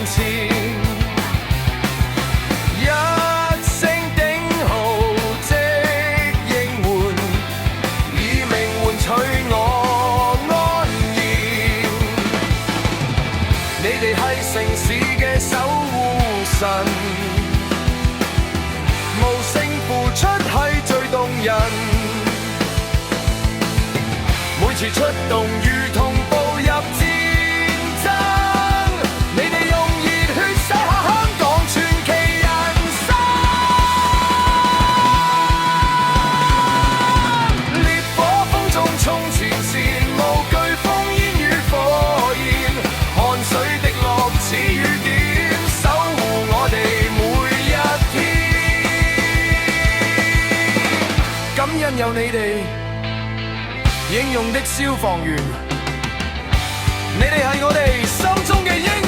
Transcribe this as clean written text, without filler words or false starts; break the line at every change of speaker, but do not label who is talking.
前。一聲頂號即應援，以命換取我安然。你哋係城市嘅守護神，無聲付出係最動人。每次出動如同步入戰爭，你哋用熱血寫下香港傳奇人生。烈火風中衝前線，無懼烽煙與火焰，汗水滴落似雨點，守護我哋每一天。感恩有你哋英勇的消防員，你哋係我哋心中嘅英雄。